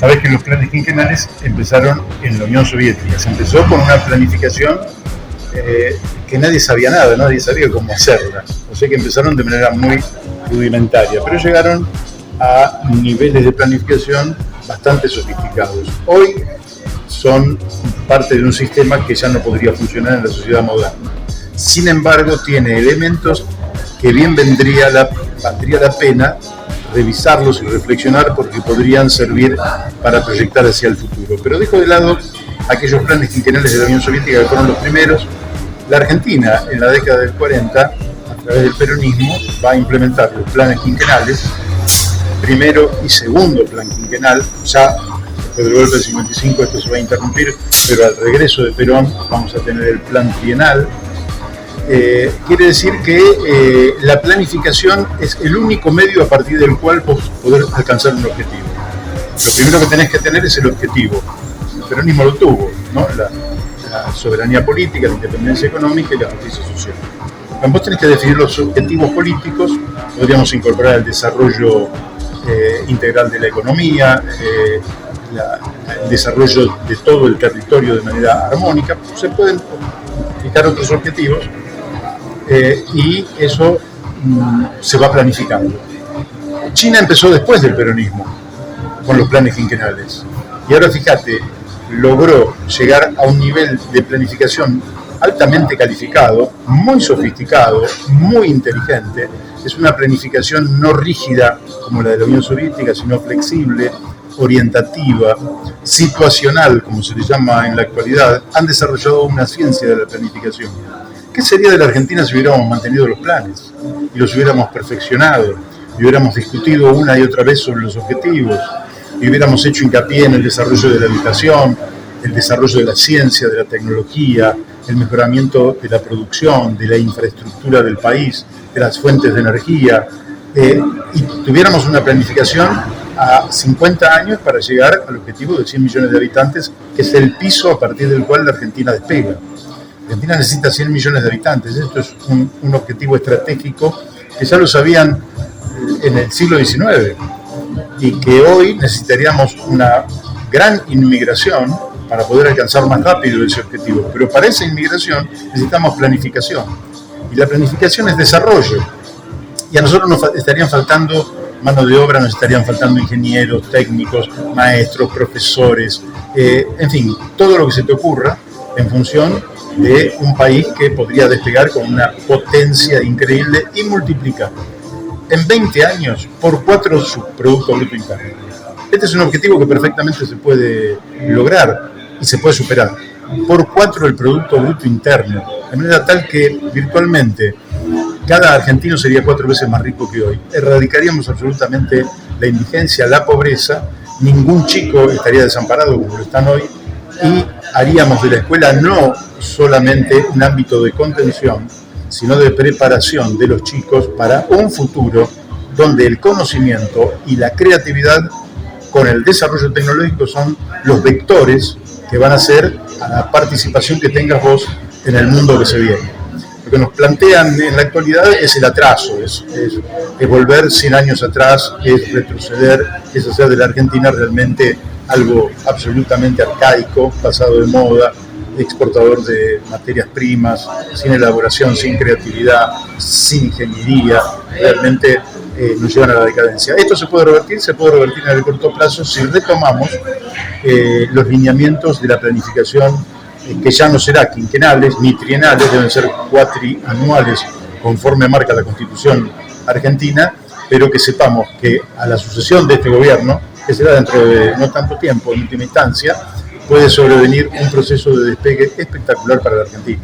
Sabés que los planes quinquenales empezaron en la Unión Soviética. Se empezó con una planificación que nadie sabía nada, nadie sabía cómo hacerla. O sea que empezaron de manera muy rudimentaria, pero llegaron a niveles de planificación bastante sofisticados. Hoy son parte de un sistema que ya no podría funcionar en la sociedad moderna. Sin embargo, tiene elementos que bien valdría la pena revisarlos y reflexionar porque podrían servir para proyectar hacia el futuro. Pero dejo de lado aquellos planes quinquenales de la Unión Soviética que fueron los primeros. La Argentina, en la década del 40, a través del peronismo, va a implementar los planes quinquenales, primero y segundo plan quinquenal. Ya después del golpe del 55 esto se va a interrumpir, pero al regreso de Perón vamos a tener el plan trienal. Quiere decir que la planificación es el único medio a partir del cual poder alcanzar un objetivo. Lo primero que tenés que tener es el objetivo. El peronismo lo tuvo, ¿no? La soberanía política, la independencia económica y la justicia social. Cuando vos tenés que definir los objetivos políticos, podríamos incorporar el desarrollo integral de la economía, el desarrollo de todo el territorio de manera armónica. Se pueden fijar otros objetivos y eso se va planificando. China empezó después del peronismo con los planes quinquenales y ahora fíjate, logró llegar a un nivel de planificación altamente calificado, muy sofisticado, muy inteligente. Es una planificación no rígida como la de la Unión Soviética, sino flexible, orientativa, situacional, como se le llama en la actualidad. Han desarrollado una ciencia de la planificación. ¿Qué sería de la Argentina si hubiéramos mantenido los planes y los hubiéramos perfeccionado y hubiéramos discutido una y otra vez sobre los objetivos y hubiéramos hecho hincapié en el desarrollo de la educación, el desarrollo de la ciencia, de la tecnología, el mejoramiento de la producción, de la infraestructura del país, de las fuentes de energía, y tuviéramos una planificación a 50 años para llegar al objetivo de 100 millones de habitantes, que es el piso a partir del cual la Argentina despega. Argentina necesita 100 millones de habitantes. Esto es un objetivo estratégico que ya lo sabían en el siglo XIX y que hoy necesitaríamos una gran inmigración para poder alcanzar más rápido ese objetivo. Pero para esa inmigración necesitamos planificación. Y la planificación es desarrollo. Y a nosotros nos estarían faltando mano de obra, nos estarían faltando ingenieros, técnicos, maestros, profesores, en fin, todo lo que se te ocurra en función de un país que podría despegar con una potencia increíble y multiplicar en 20 años por 4 su Producto Bruto Interno. Este es un objetivo que perfectamente se puede lograr y se puede superar. Por 4 el Producto Bruto Interno, de manera tal que virtualmente cada argentino sería 4 veces más rico que hoy. Erradicaríamos absolutamente la indigencia, la pobreza, ningún chico estaría desamparado como lo están hoy y haríamos de la escuela no solamente un ámbito de contención, sino de preparación de los chicos para un futuro donde el conocimiento y la creatividad con el desarrollo tecnológico son los vectores que van a hacer a la participación que tengas vos en el mundo que se viene. Lo que nos plantean en la actualidad es el atraso, es volver 100 años atrás, es retroceder, es hacer de la Argentina realmente algo absolutamente arcaico, pasado de moda, exportador de materias primas, sin elaboración, sin creatividad, sin ingeniería, realmente nos llevan a la decadencia. Esto se puede revertir en el corto plazo si retomamos los lineamientos de la planificación, que ya no será quinquenales ni trienales, deben ser cuatrianuales conforme marca la Constitución argentina, pero que sepamos que a la sucesión de este gobierno, que será dentro de no tanto tiempo, en última instancia, puede sobrevenir un proceso de despegue espectacular para la Argentina.